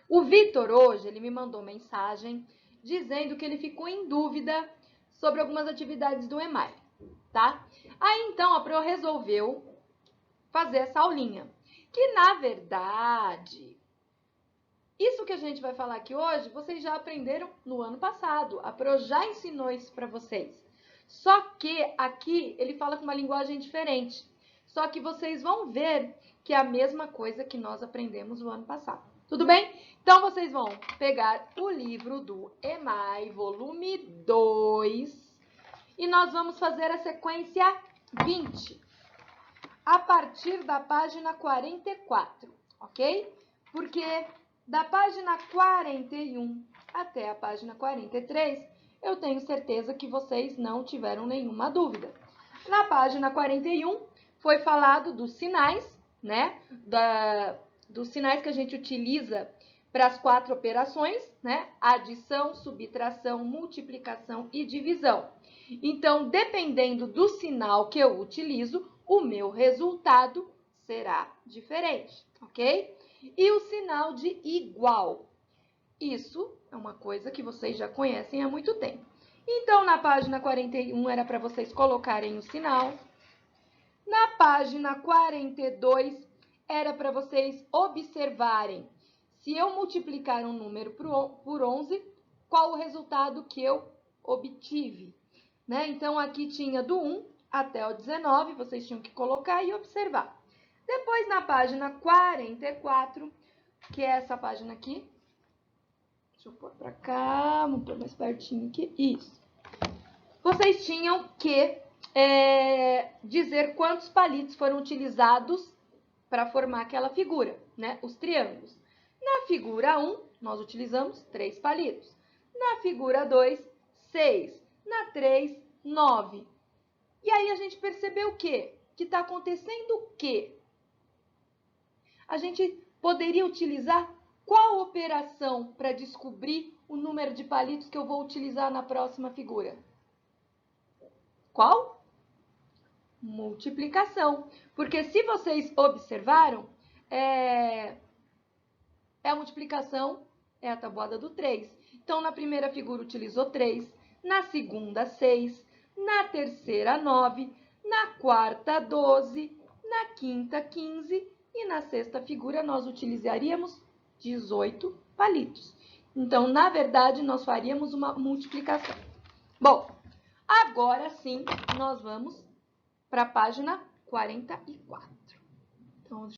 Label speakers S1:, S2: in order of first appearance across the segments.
S1: O Vitor hoje, ele me mandou mensagem dizendo que ele ficou em dúvida sobre algumas atividades do EMAI, tá? Aí, então, a Pro resolveu fazer essa aulinha, que, na verdade, isso que a gente vai falar aqui hoje, vocês já aprenderam no ano passado. A Pro já ensinou isso para vocês. Só que aqui ele fala com uma linguagem diferente. Só que vocês vão ver que é a mesma coisa que nós aprendemos no ano passado. Tudo bem? Então, vocês vão pegar o livro do EMAI, volume 2, e nós vamos fazer a sequência 20, a partir da página 44, ok? Porque da página 41 até a página 43, eu tenho certeza que vocês não tiveram nenhuma dúvida. Na página 41, foi falado dos sinais, né? Dos sinais que a gente utiliza para as 4 operações, né? Adição, subtração, multiplicação e divisão. Então, dependendo do sinal que eu utilizo, o meu resultado será diferente, ok? E o sinal de igual. Isso é uma coisa que vocês já conhecem há muito tempo. Então, na página 41 era para vocês colocarem o sinal. Na página 42 era para vocês observarem se eu multiplicar um número por 11, qual o resultado que eu obtive, né? Então, aqui tinha do 1 até o 19, vocês tinham que colocar e observar. Depois, na página 44, que é essa página aqui, deixa eu pôr para cá, vou pôr mais pertinho aqui, isso. Vocês tinham que dizer quantos palitos foram utilizados para formar aquela figura, né? Os triângulos. Na figura 1, nós utilizamos 3 palitos. Na figura 2, 6. Na 3, 9. E aí a gente percebeu o quê? Que está acontecendo o quê? A gente poderia utilizar qual operação para descobrir o número de palitos que eu vou utilizar na próxima figura? Qual? Multiplicação. Porque se vocês observaram, a multiplicação é a tabuada do 3. Então, na primeira figura utilizou 3, na segunda 6, na terceira 9, na quarta 12, na quinta 15 e na sexta figura nós utilizaríamos 18 palitos. Então, na verdade, nós faríamos uma multiplicação. Bom, agora sim nós vamos para a página 44. Então, deixa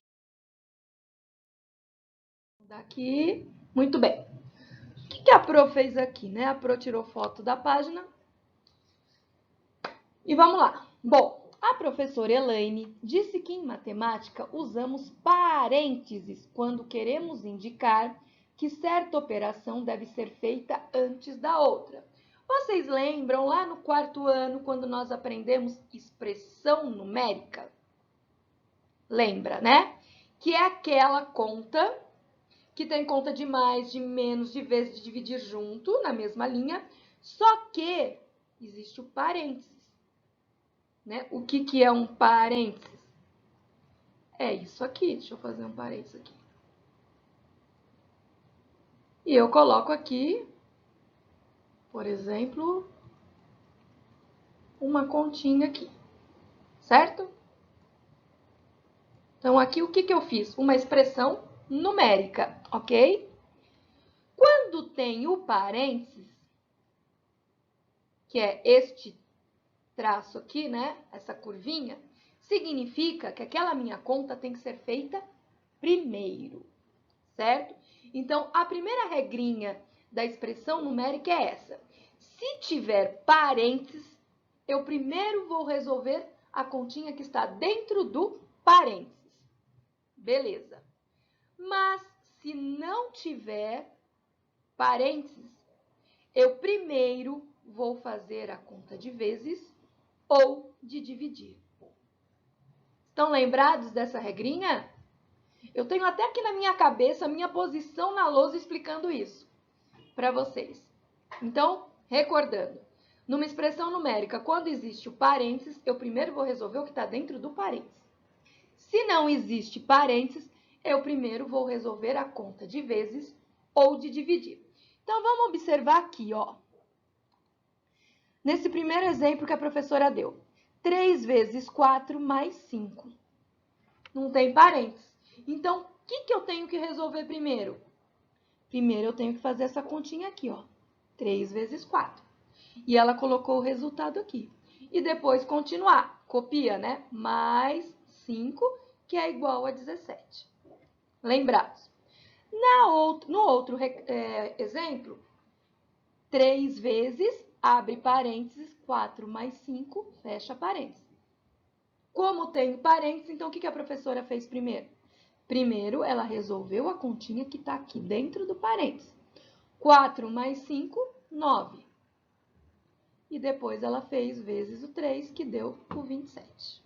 S1: eu mudar aqui. Muito bem. O que a Pro fez aqui, né? A Pro tirou foto da página. E vamos lá. Bom, a professora Elaine disse que em matemática usamos parênteses quando queremos indicar que certa operação deve ser feita antes da outra. Vocês lembram lá no 4º ano, quando nós aprendemos expressão numérica? Lembra, né? Que é aquela conta que tem conta de mais, de menos, de vezes, de dividir junto, na mesma linha, só que existe o parênteses, né? O que é um parênteses? É isso aqui, deixa eu fazer um parênteses aqui. E eu coloco aqui, por exemplo, uma continha aqui, certo? Então, aqui o que eu fiz? Uma expressão numérica, ok? Quando tem o parênteses, que é este traço aqui, né? Essa curvinha, significa que aquela minha conta tem que ser feita primeiro, certo? Então, a primeira regrinha da expressão numérica é essa. Se tiver parênteses, eu primeiro vou resolver a continha que está dentro do parênteses. Beleza. Mas, se não tiver parênteses, eu primeiro vou fazer a conta de vezes ou de dividir. Estão lembrados dessa regrinha? Eu tenho até aqui na minha cabeça a minha posição na lousa explicando isso para vocês. Então, recordando, numa expressão numérica, quando existe o parênteses, eu primeiro vou resolver o que está dentro do parênteses. Se não existe parênteses, eu primeiro vou resolver a conta de vezes ou de dividir. Então, vamos observar aqui, ó. Nesse primeiro exemplo que a professora deu. 3 vezes 4 mais 5. Não tem parênteses. Então, o que eu tenho que resolver primeiro? Primeiro, eu tenho que fazer essa continha aqui, ó. 3 vezes 4. E ela colocou o resultado aqui. E depois continuar. Copia, né? Mais 5, que é igual a 17. Lembrados? No outro exemplo, 3 vezes, abre parênteses, 4 mais 5, fecha parênteses. Como tem parênteses, então o que a professora fez primeiro? Primeiro, ela resolveu a continha que está aqui dentro do parênteses. 4 mais 5, 9. E depois ela fez vezes o 3, que deu o 27.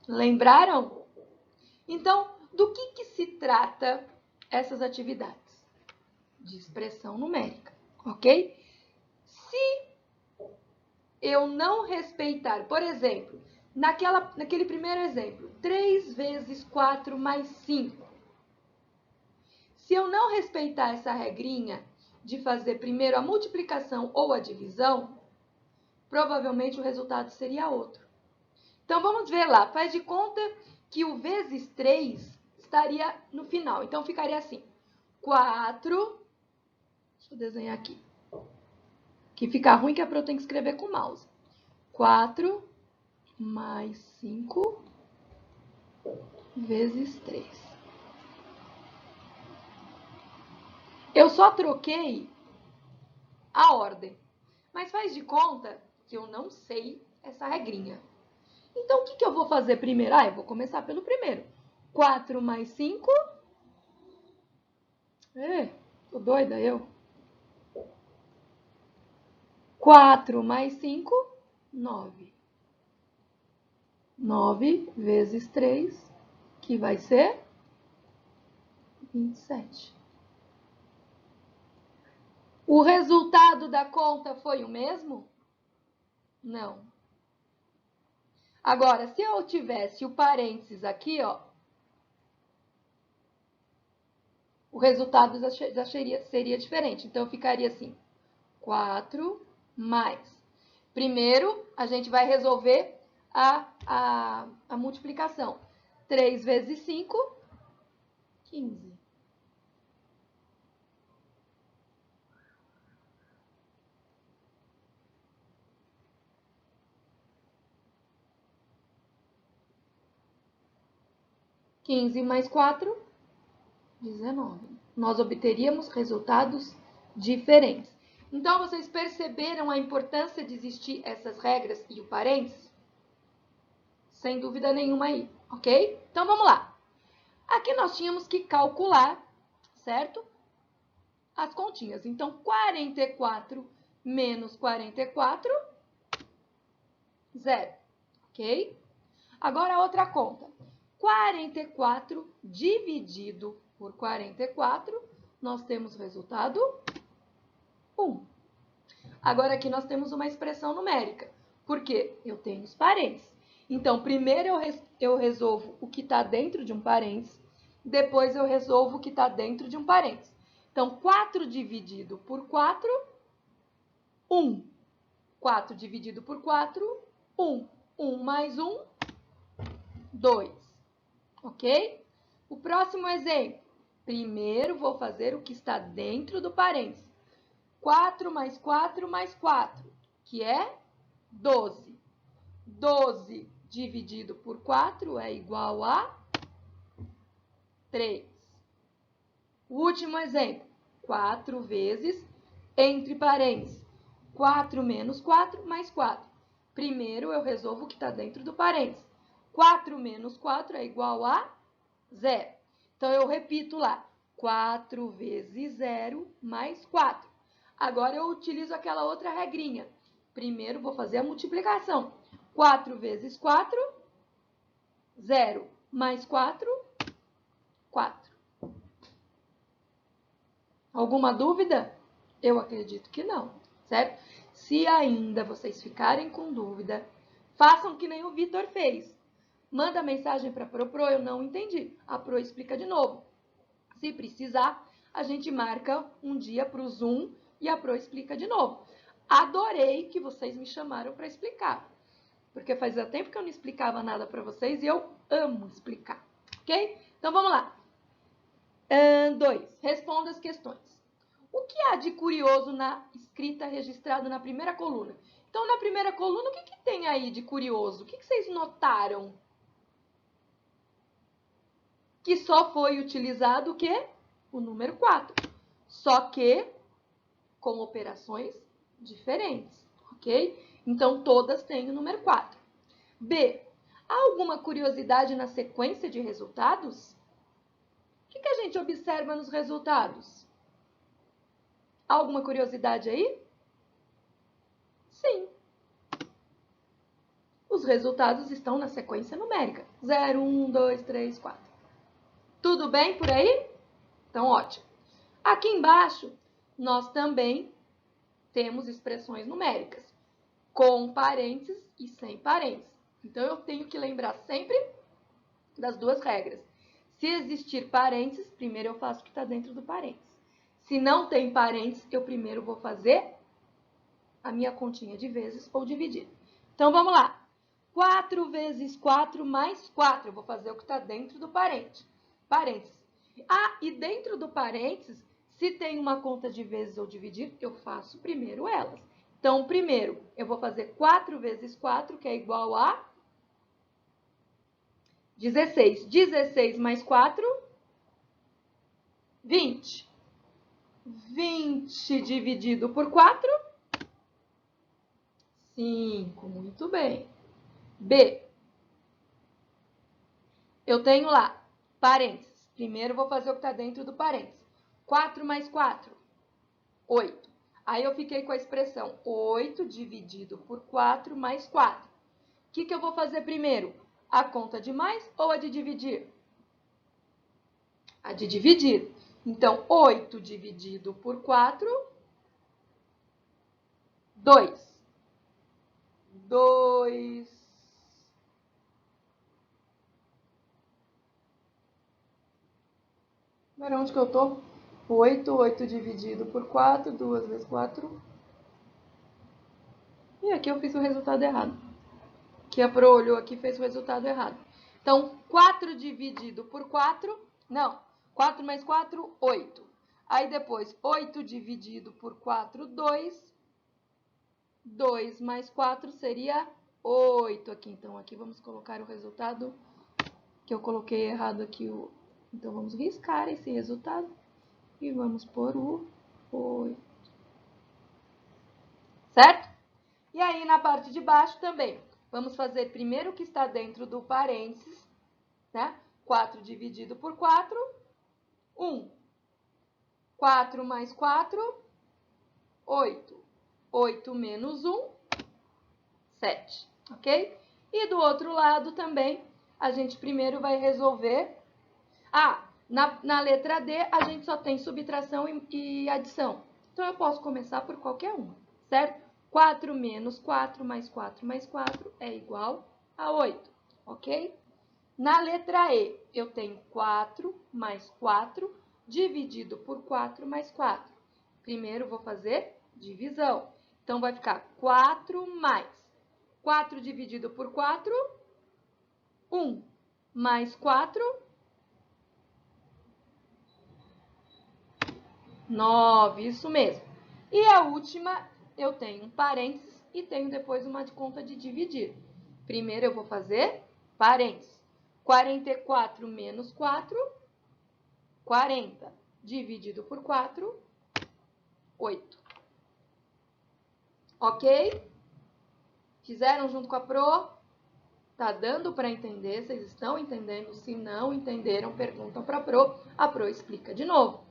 S1: Lembraram? Então, do que se trata essas atividades? De expressão numérica, ok? Se eu não respeitar, por exemplo, naquele primeiro exemplo, 3 vezes 4 mais 5. Se eu não respeitar essa regrinha de fazer primeiro a multiplicação ou a divisão, provavelmente o resultado seria outro. Então, vamos ver lá. Faz de conta que o vezes 3 estaria no final. Então, ficaria assim. 4... Deixa eu desenhar aqui. Que fica ruim que a Pro tem que escrever com o mouse. 4 mais 5 vezes 3. Eu só troquei a ordem. Mas faz de conta que eu não sei essa regrinha. Então, o que eu vou fazer primeiro? Eu vou começar pelo primeiro. 4 mais 5. Tô doida eu. 4 mais 5, 9. 9 vezes 3, que vai ser 27. O resultado da conta foi o mesmo? Não. Agora, se eu tivesse o parênteses aqui, ó, o resultado já seria diferente. Então, ficaria assim, 4 mais. Primeiro, a gente vai resolver a multiplicação. 3 vezes 5, 15. Quinze mais 4, 19. Nós obteríamos resultados diferentes. Então, vocês perceberam a importância de existir essas regras e o parênteses? Sem dúvida nenhuma aí, ok? Então, vamos lá. Aqui nós tínhamos que calcular, certo? As continhas. Então, 44 menos 44, 0, ok? Agora, outra conta. 44 dividido por 44, nós temos resultado 1. Agora, aqui nós temos uma expressão numérica, porque eu tenho os parênteses. Então, primeiro eu resolvo o que está dentro de um parênteses, depois eu resolvo o que está dentro de um parênteses. Então, 4 dividido por 4, 1. 4 dividido por 4, 1. 1 mais 1, 2. Ok? O próximo exemplo. Primeiro vou fazer o que está dentro do parênteses. 4 mais 4 mais 4, que é 12. 12 dividido por 4 é igual a 3. O último exemplo. 4 vezes, entre parênteses, 4 menos 4 mais 4. Primeiro eu resolvo o que está dentro do parênteses. 4 menos 4 é igual a 0. Então, eu repito lá. 4 vezes 0 mais 4. Agora, eu utilizo aquela outra regrinha. Primeiro, vou fazer a multiplicação. 4 vezes 4, 0. Mais 4, 4. Alguma dúvida? Eu acredito que não, certo? Se ainda vocês ficarem com dúvida, façam que nem o Vitor fez. Manda mensagem para a Pro, eu não entendi. A Pro explica de novo. Se precisar, a gente marca um dia para o Zoom e a Pro explica de novo. Adorei que vocês me chamaram para explicar, porque fazia tempo que eu não explicava nada para vocês e eu amo explicar, ok? Então, vamos lá. 2. Responda as questões. O que há de curioso na escrita registrada na primeira coluna? Então, na primeira coluna, o que tem aí de curioso? O que vocês notaram? Que só foi utilizado o quê? O número 4. Só que com operações diferentes, ok? Então, todas têm o número 4. B. Há alguma curiosidade na sequência de resultados? O que a gente observa nos resultados? Há alguma curiosidade aí? Sim. Os resultados estão na sequência numérica. 0, 1, 2, 3, 4. Tudo bem por aí? Então, ótimo. Aqui embaixo, nós também temos expressões numéricas, com parênteses e sem parênteses. Então, eu tenho que lembrar sempre das duas regras. Se existir parênteses, primeiro eu faço o que está dentro do parênteses. Se não tem parênteses, eu primeiro vou fazer a minha continha de vezes ou dividir. Então, vamos lá. 4 vezes 4 mais 4. Eu vou fazer o que está dentro do parênteses. Ah, e dentro do parênteses, se tem uma conta de vezes ou dividir, eu faço primeiro elas. Então, primeiro, eu vou fazer 4 vezes 4, que é igual a 16. 16 mais 4, 20. 20 dividido por 4, 5. Muito bem. B. Eu tenho lá parênteses. Primeiro, vou fazer o que está dentro do parênteses. 4 mais 4, 8. Aí, eu fiquei com a expressão 8 dividido por 4 mais 4. O que eu vou fazer primeiro? A conta de mais ou a de dividir? A de dividir. Então, 8 dividido por 4, 2. 2. Agora, onde que eu tô? 8. 8 dividido por 4, 2 vezes 4. E aqui eu fiz o resultado errado. Que a Pro olhou aqui e fez o resultado errado. Então, 4 dividido por 4, não. 4 mais 4, 8. Aí depois, 8 dividido por 4, 2. 2 mais 4 seria 8 aqui. Então, aqui vamos colocar o resultado que eu coloquei errado aqui. Então, vamos riscar esse resultado e vamos pôr o 8. Certo? E aí, na parte de baixo também, vamos fazer primeiro o que está dentro do parênteses, né? 4 dividido por 4, 1. 4 mais 4, 8. 8 menos 1, 7, ok? E do outro lado também, a gente primeiro vai resolver... Ah, na letra D, a gente só tem subtração e adição. Então, eu posso começar por qualquer uma, certo? 4 menos 4 mais 4 mais 4 é igual a 8, ok? Na letra E, eu tenho 4 mais 4 dividido por 4 mais 4. Primeiro, vou fazer divisão. Então, vai ficar 4 mais 4 dividido por 4, 1. Mais 4, 9. Isso mesmo. E a última, eu tenho um parênteses e tenho depois uma conta de dividir. Primeiro, eu vou fazer parênteses. 44 menos 4, 40. Dividido por 4, 8. Ok? Fizeram junto com a Pro? Tá dando para entender? Vocês estão entendendo? Se não entenderam, perguntam para a Pro explica de novo.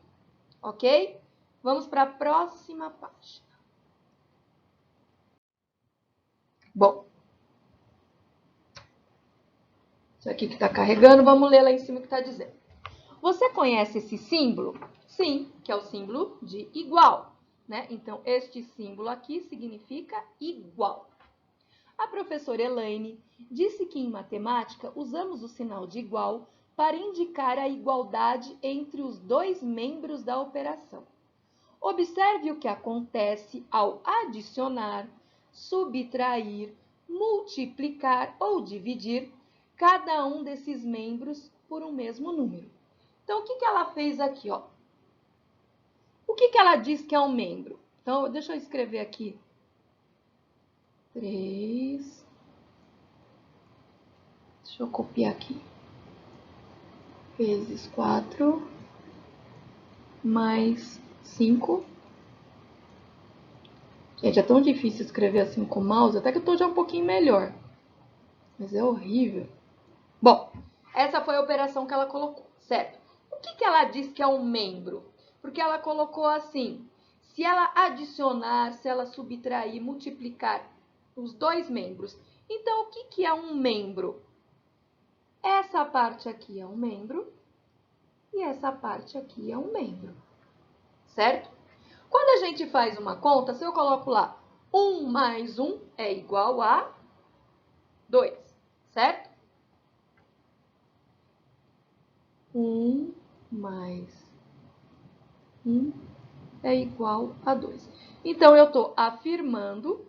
S1: Ok? Vamos para a próxima página. Bom, isso aqui que está carregando, vamos ler lá em cima o que está dizendo. Você conhece esse símbolo? Sim, que é o símbolo de igual, né? Então, este símbolo aqui significa igual. A professora Elaine disse que em matemática usamos o sinal de igual para indicar a igualdade entre os dois membros da operação. Observe o que acontece ao adicionar, subtrair, multiplicar ou dividir cada um desses membros por um mesmo número. Então, o que ela fez aqui? Ó? O que ela diz que é um membro? Então, deixa eu escrever aqui. 3. Deixa eu copiar aqui. Vezes 4 mais 5. Gente, é tão difícil escrever assim com o mouse, até que eu tô já um pouquinho melhor. Mas é horrível. Bom, essa foi a operação que ela colocou, certo? O que ela diz que é um membro? Porque ela colocou assim, se ela adicionar, se ela subtrair, multiplicar os dois membros. Então, o que é um membro? Essa parte aqui é um membro e essa parte aqui é um membro, certo? Quando a gente faz uma conta, se eu coloco lá 1 mais 1 é igual a 2, certo? 1 mais 1 é igual a 2. Então, eu estou afirmando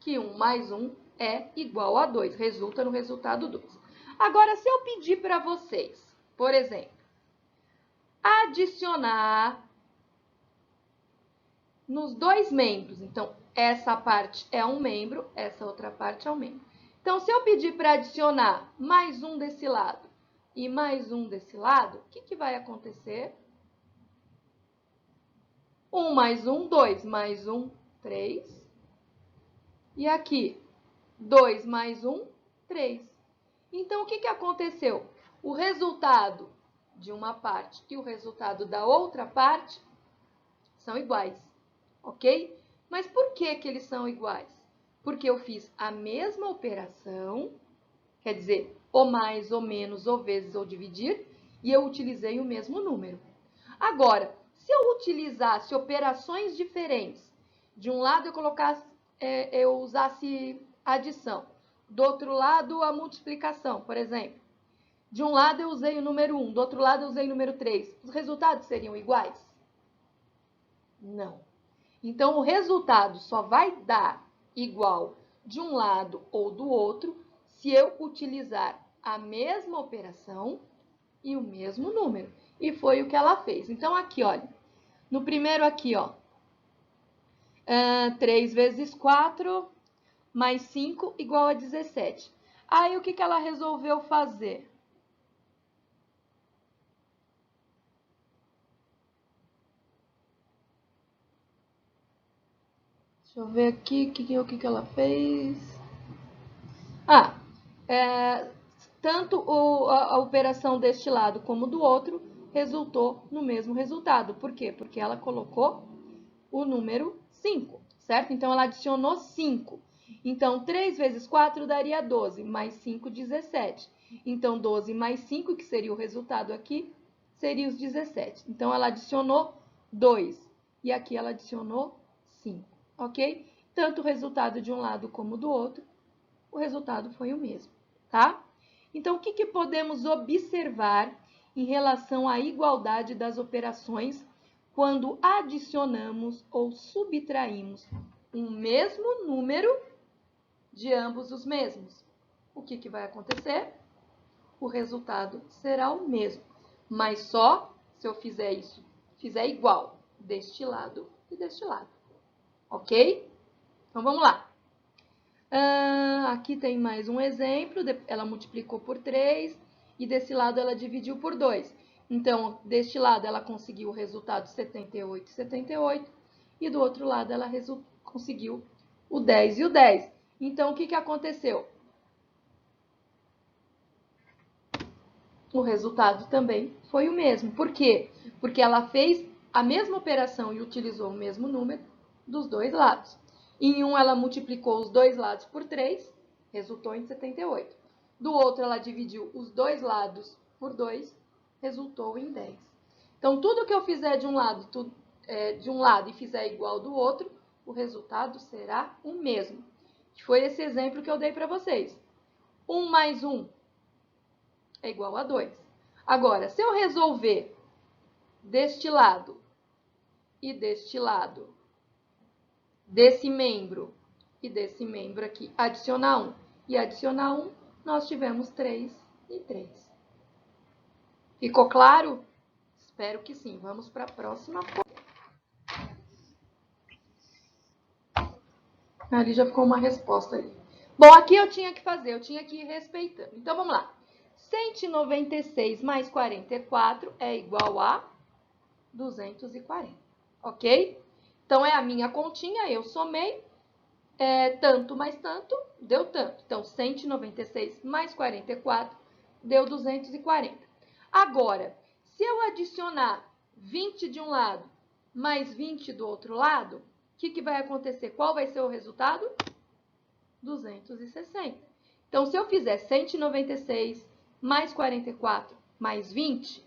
S1: que 1 mais 1 é igual a 2, resulta no resultado 2. Agora, se eu pedir para vocês, por exemplo, adicionar nos dois membros, então, essa parte é um membro, essa outra parte é um membro. Então, se eu pedir para adicionar mais um desse lado e mais um desse lado, o que vai acontecer? 1 mais 1, 2, mais 1, 3. E aqui, 2 mais 1, 3. Então, o que aconteceu? O resultado de uma parte e o resultado da outra parte são iguais, ok? Mas por que eles são iguais? Porque eu fiz a mesma operação, quer dizer, ou mais, ou menos, ou vezes, ou dividir, e eu utilizei o mesmo número. Agora, se eu utilizasse operações diferentes, de um lado eu usasse adição, do outro lado a multiplicação, por exemplo. De um lado eu usei o número 1, do outro lado eu usei o número 3. Os resultados seriam iguais? Não. Então, o resultado só vai dar igual de um lado ou do outro se eu utilizar a mesma operação e o mesmo número. E foi o que ela fez. Então, aqui, olha, no primeiro aqui, ó, 3 vezes 4 mais 5 igual a 17. Aí, o que ela resolveu fazer? Deixa eu ver aqui o que ela fez. Tanto a operação deste lado como do outro resultou no mesmo resultado. Por quê? Porque ela colocou o número 5, certo? Então, ela adicionou 5. Então, 3 vezes 4 daria 12, mais 5, 17. Então, 12 mais 5, que seria o resultado aqui, seria os 17. Então, ela adicionou 2 e aqui ela adicionou 5, ok? Tanto o resultado de um lado como do outro, o resultado foi o mesmo, tá? Então, o que podemos observar em relação à igualdade das operações quando adicionamos ou subtraímos um mesmo número de ambos os mesmos? O que vai acontecer? O resultado será o mesmo, mas só se eu fizer isso, fizer igual deste lado e deste lado, ok? Então, vamos lá. Aqui tem mais um exemplo, ela multiplicou por 3 e desse lado ela dividiu por 2. Então, deste lado ela conseguiu o resultado 78, 78, e do outro lado ela conseguiu o 10 e o 10. Então, o que aconteceu? O resultado também foi o mesmo. Por quê? Porque ela fez a mesma operação e utilizou o mesmo número dos dois lados. Em um, ela multiplicou os dois lados por 3, resultou em 78. Do outro, ela dividiu os dois lados por 2, resultou em 10. Então, tudo que eu fizer de um lado e fizer igual do outro, o resultado será o mesmo. Foi esse exemplo que eu dei para vocês. 1 mais 1 é igual a 2. Agora, se eu resolver deste lado e deste lado, desse membro e desse membro aqui, adicionar 1 e adicionar 1, nós tivemos 3 e 3. Ficou claro? Espero que sim. Vamos para a próxima. Ali já ficou uma resposta ali. Bom, aqui eu tinha que fazer, eu tinha que ir respeitando. Então, vamos lá. 196 mais 44 é igual a 240, ok? Então, é a minha continha, eu somei, tanto mais tanto, deu tanto. Então, 196 mais 44 deu 240. Agora, se eu adicionar 20 de um lado mais 20 do outro lado, o que vai acontecer? Qual vai ser o resultado? 260. Então, se eu fizer 196 mais 44 mais 20,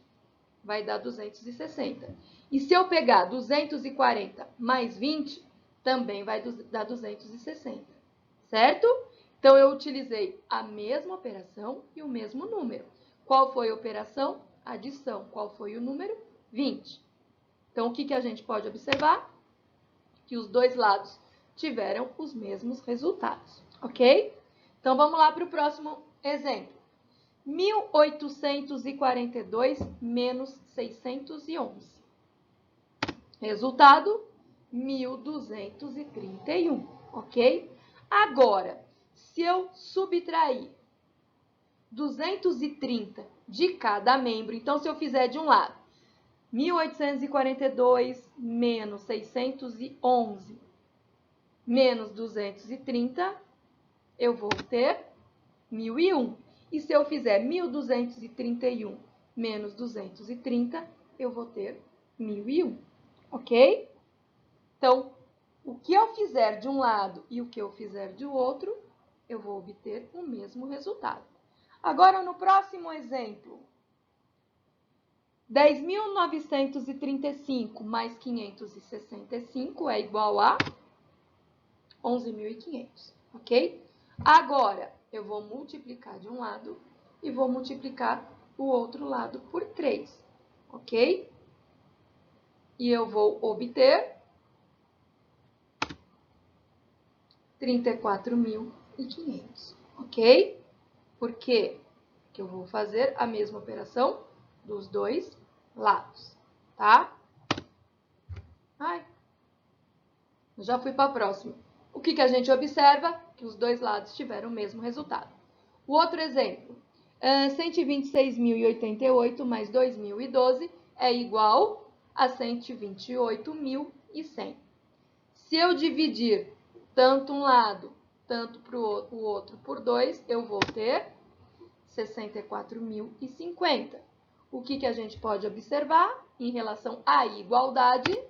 S1: vai dar 260. E se eu pegar 240 mais 20, também vai dar 260. Certo? Então, eu utilizei a mesma operação e o mesmo número. Qual foi a operação? Adição. Qual foi o número? 20. Então, o que a gente pode observar? Que os dois lados tiveram os mesmos resultados, ok? Então, vamos lá para o próximo exemplo. 1842 menos 611. Resultado, 1231, ok? Agora, se eu subtrair 230 de cada membro, então, se eu fizer de um lado, 1842 menos 611 menos 230, eu vou ter 1001. E se eu fizer 1231 menos 230, eu vou ter 1001, ok? Então, o que eu fizer de um lado e o que eu fizer do outro, eu vou obter o mesmo resultado. Agora, no próximo exemplo, 10.935 mais 565 é igual a 11.500, ok? Agora, eu vou multiplicar de um lado e vou multiplicar o outro lado por 3, ok? E eu vou obter 34.500, ok? Por quê? Porque eu vou fazer a mesma operação dos dois lados, tá? Ai, já fui para a próxima. O que a gente observa? Que os dois lados tiveram o mesmo resultado. O outro exemplo, 126.088 mais 2.012 é igual a 128.100. Se eu dividir tanto um lado, tanto o outro por 2, eu vou ter 64.050. O que a gente pode observar em relação à igualdade?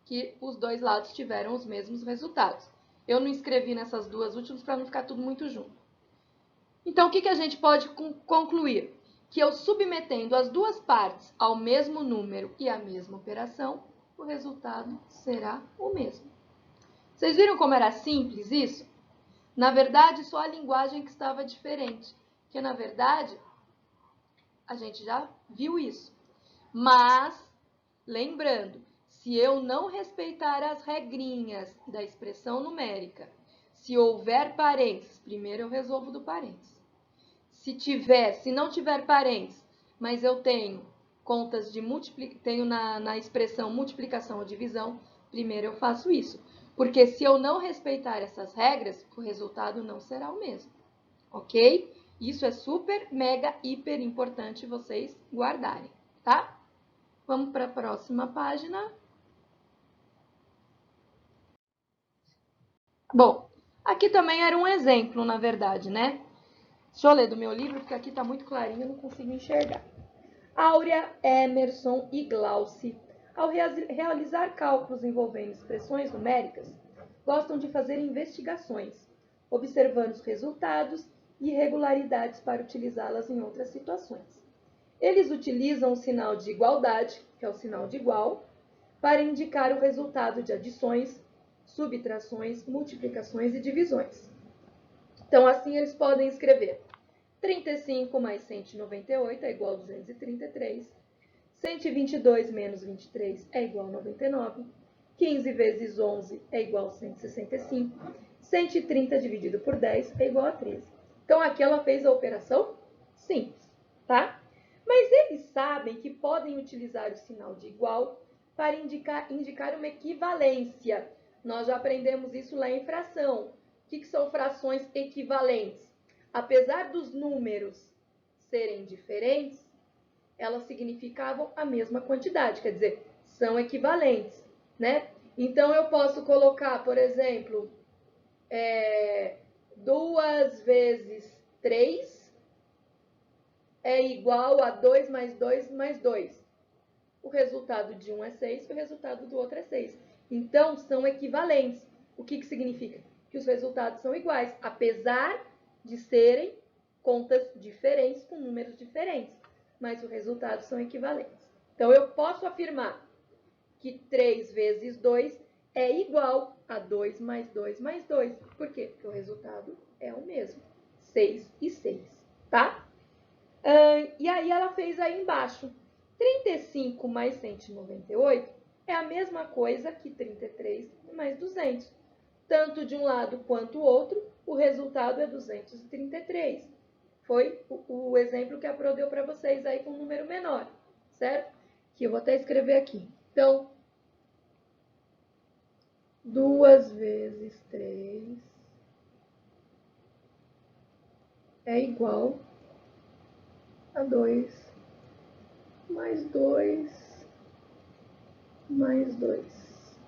S1: Que os dois lados tiveram os mesmos resultados. Eu não escrevi nessas duas últimas para não ficar tudo muito junto. Então, o que a gente pode concluir? Que eu submetendo as duas partes ao mesmo número e à mesma operação, o resultado será o mesmo. Vocês viram como era simples isso? Na verdade, só a linguagem que estava diferente. Porque, na verdade, a gente já viu isso. Mas, lembrando, se eu não respeitar as regrinhas da expressão numérica, se houver parênteses, primeiro eu resolvo do parênteses. Se não tiver parênteses, mas eu tenho contas de tenho na expressão multiplicação ou divisão, primeiro eu faço isso. Porque se eu não respeitar essas regras, o resultado não será o mesmo, ok? Isso é super, mega, hiper importante vocês guardarem, tá? Vamos para a próxima página. Bom, aqui também era um exemplo, na verdade, né? Deixa eu ler do meu livro, porque aqui está muito clarinho, eu não consigo enxergar. Áurea, Emerson e Glauci, ao realizar cálculos envolvendo expressões numéricas, gostam de fazer investigações, observando os resultados e irregularidades para utilizá-las em outras situações. Eles utilizam o sinal de igualdade, que é o sinal de igual, para indicar o resultado de adições, subtrações, multiplicações e divisões. Então, assim eles podem escrever 35 mais 198 é igual a 233. 122 menos 23 é igual a 99. 15 vezes 11 é igual a 165. 130 dividido por 10 é igual a 13. Então, aqui ela fez a operação simples, tá? Mas eles sabem que podem utilizar o sinal de igual para indicar uma equivalência. Nós já aprendemos isso lá em fração. O que são frações equivalentes? Apesar dos números serem diferentes, elas significavam a mesma quantidade, quer dizer, são equivalentes, né? Então, eu posso colocar, por exemplo, 2 vezes 3 é igual a 2 mais 2 mais 2. O resultado de um é 6 e o resultado do outro é 6. Então, são equivalentes. O que significa? Que os resultados são iguais, apesar de serem contas diferentes com números diferentes. Mas os resultados são equivalentes. Então, eu posso afirmar que 3 vezes 2 é igual a 2 mais 2 mais 2. Por quê? Porque o resultado é o mesmo. 6 e 6, tá? E aí ela fez aí embaixo. 35 mais 198 é a mesma coisa que 33 mais 200. Tanto de um lado quanto o outro, o resultado é 233. Foi o exemplo que a Pro deu para vocês aí com um número menor, certo? Que eu vou até escrever aqui. Então, 2 vezes 3 é igual a 2 mais 2 mais 2.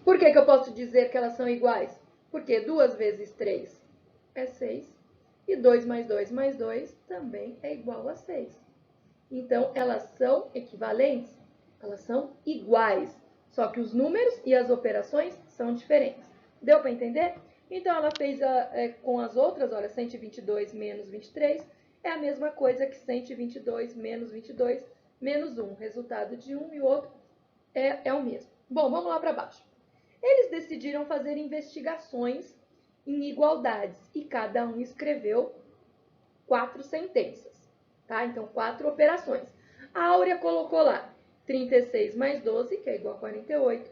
S1: Por que eu posso dizer que elas são iguais? Porque 2 vezes 3 é 6 e 2 mais 2 mais 2 também é igual a 6. Então, elas são equivalentes, elas são iguais, só que os números e as operações são diferentes. Deu para entender? Então, ela fez com as outras, olha, 122 menos 23 é a mesma coisa que 122 menos 22 menos 1. O resultado de um e o outro é o mesmo. Bom, vamos lá para baixo. Eles decidiram fazer investigações em igualdades e cada um escreveu 4 sentenças, tá? Então, 4 operações. A Áurea colocou lá 36 mais 12, que é igual a 48,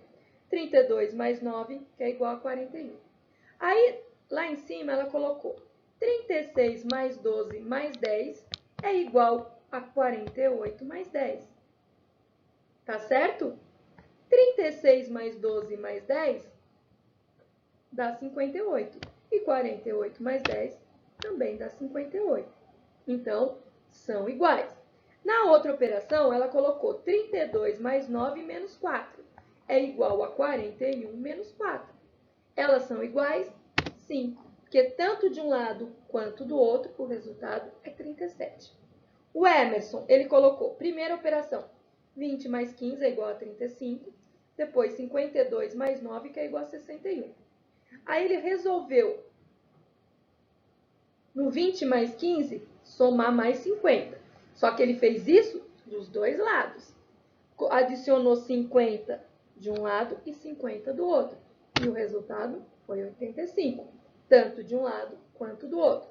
S1: 32 mais 9, que é igual a 41. Aí, lá em cima, ela colocou 36 mais 12 mais 10 é igual a 48 mais 10. Tá certo? 36 mais 12 mais 10 dá 58. E 48 mais 10 também dá 58. Então, são iguais. Na outra operação, ela colocou 32 mais 9 menos 4. É igual a 41 menos 4. Elas são iguais? Sim, porque tanto de um lado quanto do outro, o resultado é 37. O Emerson, ele colocou, primeira operação, 20 mais 15 é igual a 35. Depois, 52 mais 9, que é igual a 61. Aí ele resolveu, no 20 mais 15, somar mais 50. Só que ele fez isso dos dois lados. Adicionou 50 de um lado e 50 do outro. E o resultado foi 85. Tanto de um lado quanto do outro.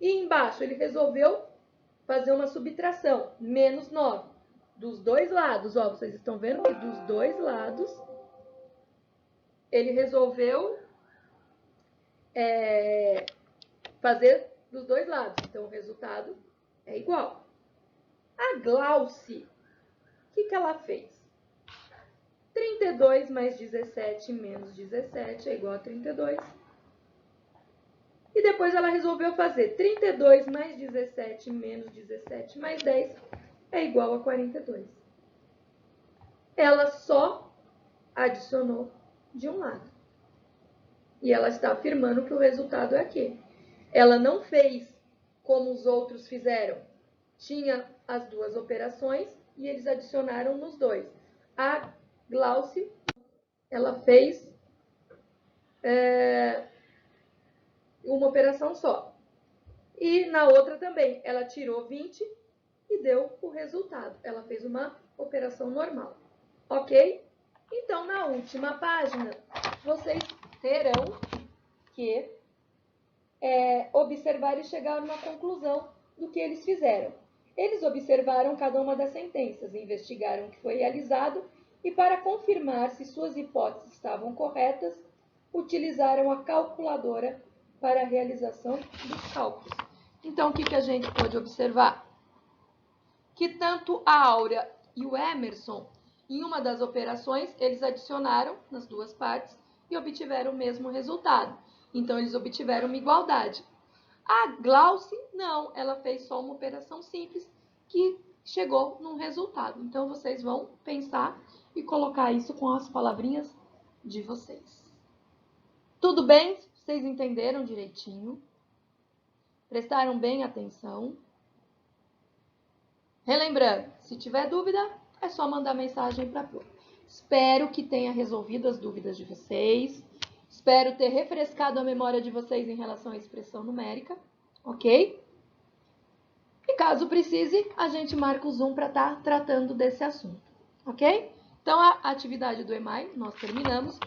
S1: E embaixo ele resolveu fazer uma subtração. Menos 9. Dos dois lados. Ó, vocês estão vendo que dos dois lados ele resolveu fazer dos dois lados. Então, o resultado é igual. A Glauci, o que ela fez? 32 mais 17 menos 17 é igual a 32. E depois ela resolveu fazer 32 mais 17 menos 17 mais 10 é igual a 42. Ela só adicionou de um lado. E ela está afirmando que o resultado é aquele. Ela não fez como os outros fizeram. Tinha as duas operações e eles adicionaram nos dois. A Glauci, ela fez uma operação só. E na outra também, ela tirou 20 e deu o resultado. Ela fez uma operação normal. Ok? Então, na última página, vocês terão que observar e chegar a uma conclusão do que eles fizeram. Eles observaram cada uma das sentenças, investigaram o que foi realizado e, para confirmar se suas hipóteses estavam corretas, utilizaram a calculadora para a realização dos cálculos. Então, o que a gente pode observar? Que tanto a Áurea e o Emerson, em uma das operações, eles adicionaram nas duas partes e obtiveram o mesmo resultado. Então, eles obtiveram uma igualdade. A Glauce, não, ela fez só uma operação simples que chegou num resultado. Então, vocês vão pensar e colocar isso com as palavrinhas de vocês. Tudo bem? Vocês entenderam direitinho? Prestaram bem atenção? Relembrando, se tiver dúvida, é só mandar mensagem para a Pro. Espero que tenha resolvido as dúvidas de vocês. Espero ter refrescado a memória de vocês em relação à expressão numérica, ok? E caso precise, a gente marca o Zoom para estar tratando desse assunto, ok? Então, a atividade do EMAI, nós terminamos.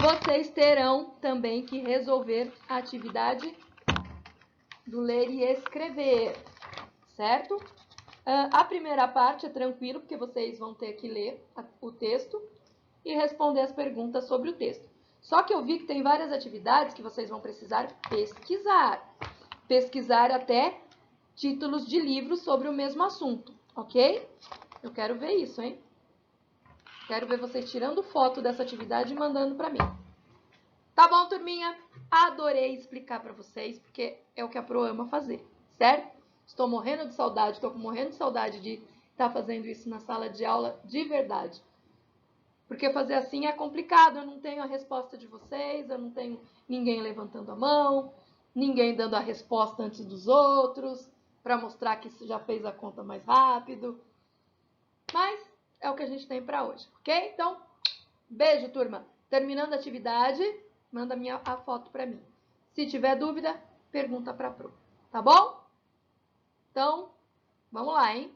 S1: Vocês terão também que resolver a atividade do ler e escrever, certo? A primeira parte é tranquilo, porque vocês vão ter que ler o texto e responder as perguntas sobre o texto. Só que eu vi que tem várias atividades que vocês vão precisar pesquisar. Pesquisar até títulos de livros sobre o mesmo assunto, ok? Eu quero ver isso, hein? Quero ver vocês tirando foto dessa atividade e mandando para mim. Tá bom, turminha? Adorei explicar para vocês, porque é o que a Pro ama fazer, certo? Estou morrendo de saudade, estou morrendo de saudade de estar fazendo isso na sala de aula de verdade. Porque fazer assim é complicado, eu não tenho a resposta de vocês, eu não tenho ninguém levantando a mão, ninguém dando a resposta antes dos outros, para mostrar que você já fez a conta mais rápido. Mas é o que a gente tem para hoje, ok? Então, beijo, turma. Terminando a atividade, manda a foto para mim. Se tiver dúvida, pergunta para a Pro, tá bom? Então, vamos lá, hein?